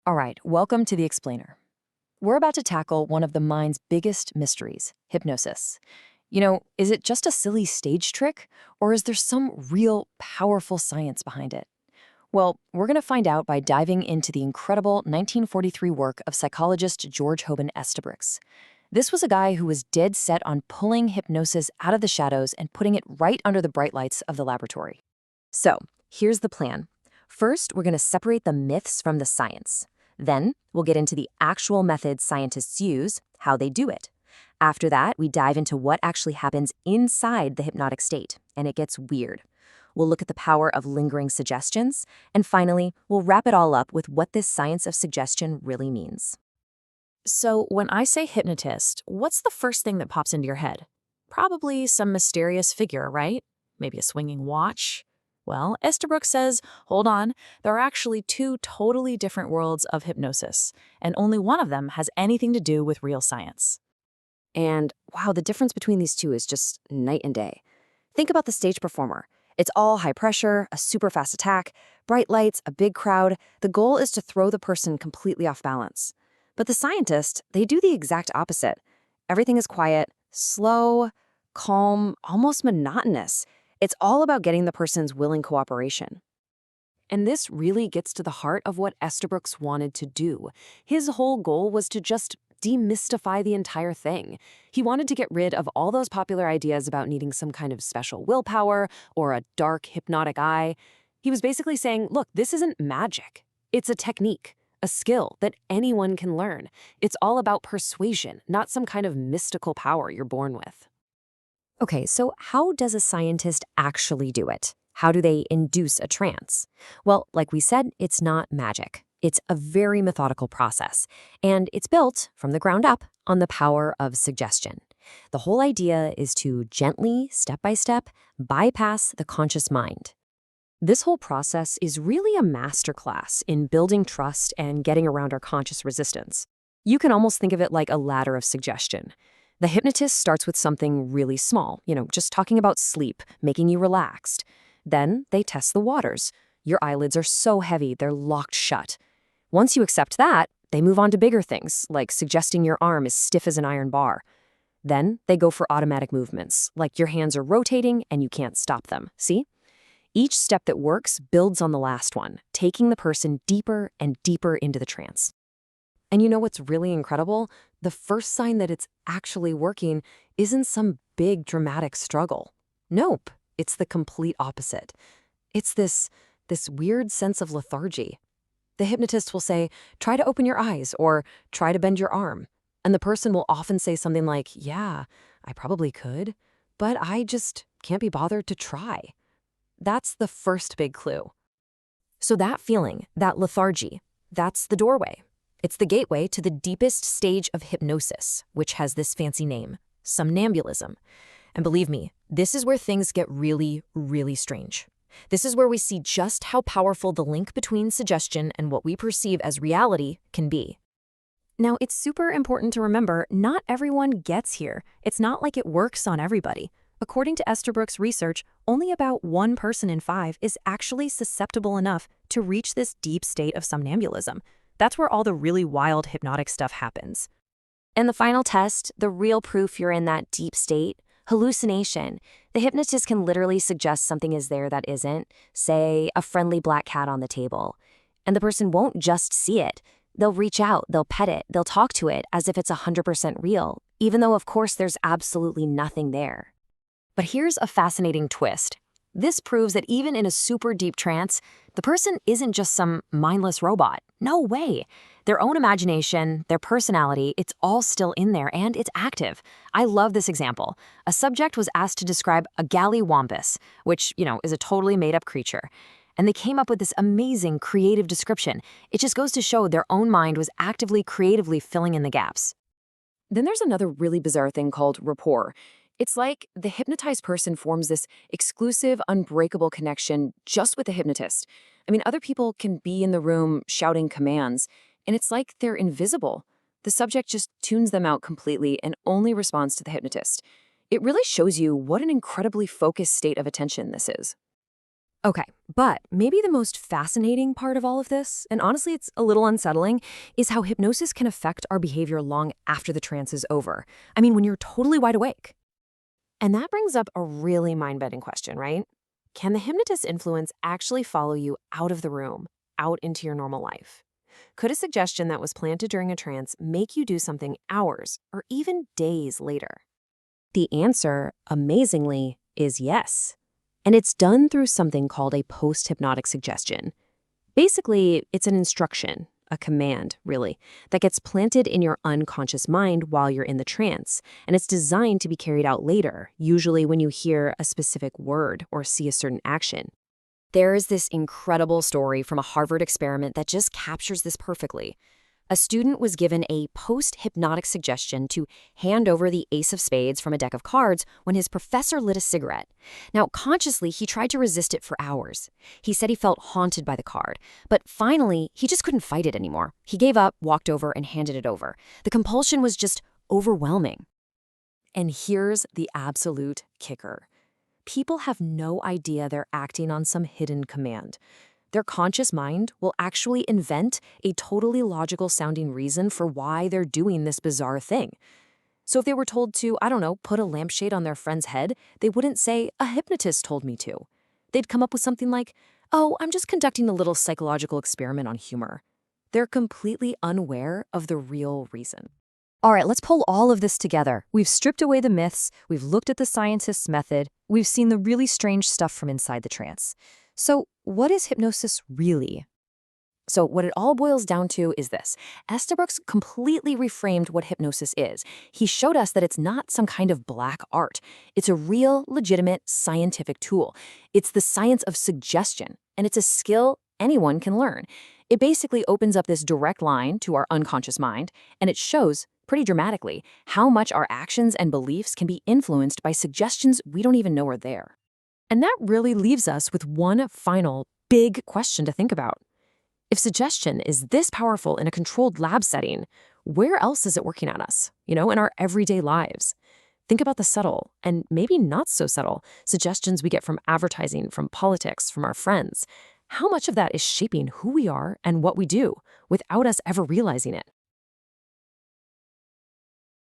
All right, welcome to the Explainer. We're about to tackle one of the mind's biggest mysteries, hypnosis. Is it just a silly stage trick, or is there some real, powerful science behind it? Well, we're going to find out by diving into the incredible 1943 work of psychologist George Hoben Estabrooks. This was a guy who was dead set on pulling hypnosis out of the shadows and putting it right under the bright lights of the laboratory. So, here's the plan. First, we're going to separate the myths from the science. Then, we'll get into the actual methods scientists use, how they do it. After that, we dive into what actually happens inside the hypnotic state, and it gets weird. We'll look at the power of lingering suggestions, and finally, we'll wrap it all up with what this science of suggestion really means. So, when I say hypnotist, what's the first thing that pops into your head? Probably some mysterious figure, right? Maybe a swinging watch? Well, Estabrooks says, hold on, there are actually two totally different worlds of hypnosis, and only one of them has anything to do with real science. And wow, the difference between these two is just night and day. Think about the stage performer. It's all high pressure, a super fast attack, bright lights, a big crowd. The goal is to throw the person completely off balance. But the scientists, they do the exact opposite. Everything is quiet, slow, calm, almost monotonous. It's all about getting the person's willing cooperation. And this really gets to the heart of what Estabrooks wanted to do. His whole goal was to just demystify the entire thing. He wanted to get rid of all those popular ideas about needing some kind of special willpower or a dark hypnotic eye. He was basically saying, look, this isn't magic. It's a technique, a skill that anyone can learn. It's all about persuasion, not some kind of mystical power you're born with. Okay, so how does a scientist actually do it? How do they induce a trance? Well, like we said, it's not magic. It's a very methodical process, and it's built from the ground up on the power of suggestion. The whole idea is to gently, step by step, bypass the conscious mind. This whole process is really a masterclass in building trust and getting around our conscious resistance. You can almost think of it like a ladder of suggestion. The hypnotist starts with something really small, just talking about sleep, making you relaxed. Then they test the waters. Your eyelids are so heavy, they're locked shut. Once you accept that, they move on to bigger things, like suggesting your arm is stiff as an iron bar. Then they go for automatic movements, like your hands are rotating and you can't stop them. See? Each step that works builds on the last one, taking the person deeper and deeper into the trance. And you know what's really incredible? The first sign that it's actually working isn't some big dramatic struggle. Nope, it's the complete opposite. It's this weird sense of lethargy. The hypnotist will say, try to open your eyes or try to bend your arm. And the person will often say something like, yeah, I probably could, but I just can't be bothered to try. That's the first big clue. So that feeling, that lethargy, that's the doorway. It's the gateway to the deepest stage of hypnosis, which has this fancy name, somnambulism. And believe me, this is where things get really, really strange. This is where we see just how powerful the link between suggestion and what we perceive as reality can be. Now, it's super important to remember, not everyone gets here. It's not like it works on everybody. According to Estabrooks' research, only about 1 person in 5 is actually susceptible enough to reach this deep state of somnambulism. That's where all the really wild hypnotic stuff happens. And the final test, the real proof you're in that deep state, hallucination. The hypnotist can literally suggest something is there that isn't, say, a friendly black cat on the table. And the person won't just see it. They'll reach out, they'll pet it, they'll talk to it as if it's 100% real, even though, of course, there's absolutely nothing there. But here's a fascinating twist. This proves that even in a super deep trance, the person isn't just some mindless robot. No way. Their own imagination, their personality, it's all still in there and it's active. I love this example. A subject was asked to describe a gallywampus, which, is a totally made-up creature. And they came up with this amazing creative description. It just goes to show their own mind was actively, creatively filling in the gaps. Then there's another really bizarre thing called rapport. It's like the hypnotized person forms this exclusive, unbreakable connection just with the hypnotist. I mean, other people can be in the room shouting commands, and it's like they're invisible. The subject just tunes them out completely and only responds to the hypnotist. It really shows you what an incredibly focused state of attention this is. Okay, but maybe the most fascinating part of all of this, and honestly it's a little unsettling, is how hypnosis can affect our behavior long after the trance is over. I mean, when you're totally wide awake. And that brings up a really mind-bending question, right? Can the hypnotist's influence actually follow you out of the room, out into your normal life? Could a suggestion that was planted during a trance make you do something hours or even days later? The answer, amazingly, is yes. And it's done through something called a post-hypnotic suggestion. Basically, it's an instruction, a command, really, that gets planted in your unconscious mind while you're in the trance, and it's designed to be carried out later, usually when you hear a specific word or see a certain action. There is this incredible story from a Harvard experiment that just captures this perfectly. A student was given a post-hypnotic suggestion to hand over the ace of spades from a deck of cards when his professor lit a cigarette. Now, consciously, he tried to resist it for hours. He said he felt haunted by the card, but finally, he just couldn't fight it anymore. He gave up, walked over, and handed it over. The compulsion was just overwhelming. And here's the absolute kicker. People have no idea they're acting on some hidden command. Their conscious mind will actually invent a totally logical sounding reason for why they're doing this bizarre thing. So if they were told to, I don't know, put a lampshade on their friend's head, they wouldn't say, a hypnotist told me to. They'd come up with something like, oh, I'm just conducting a little psychological experiment on humor. They're completely unaware of the real reason. All right, let's pull all of this together. We've stripped away the myths, we've looked at the scientist's method, we've seen the really strange stuff from inside the trance. So what is hypnosis really? So what it all boils down to is this. Estabrooks completely reframed what hypnosis is. He showed us that it's not some kind of black art. It's a real, legitimate scientific tool. It's the science of suggestion, and it's a skill anyone can learn. It basically opens up this direct line to our unconscious mind, and it shows, pretty dramatically, how much our actions and beliefs can be influenced by suggestions we don't even know are there. And that really leaves us with one final big question to think about. If suggestion is this powerful in a controlled lab setting, where else is it working on us, in our everyday lives? Think about the subtle, and maybe not so subtle, suggestions we get from advertising, from politics, from our friends. How much of that is shaping who we are and what we do without us ever realizing it?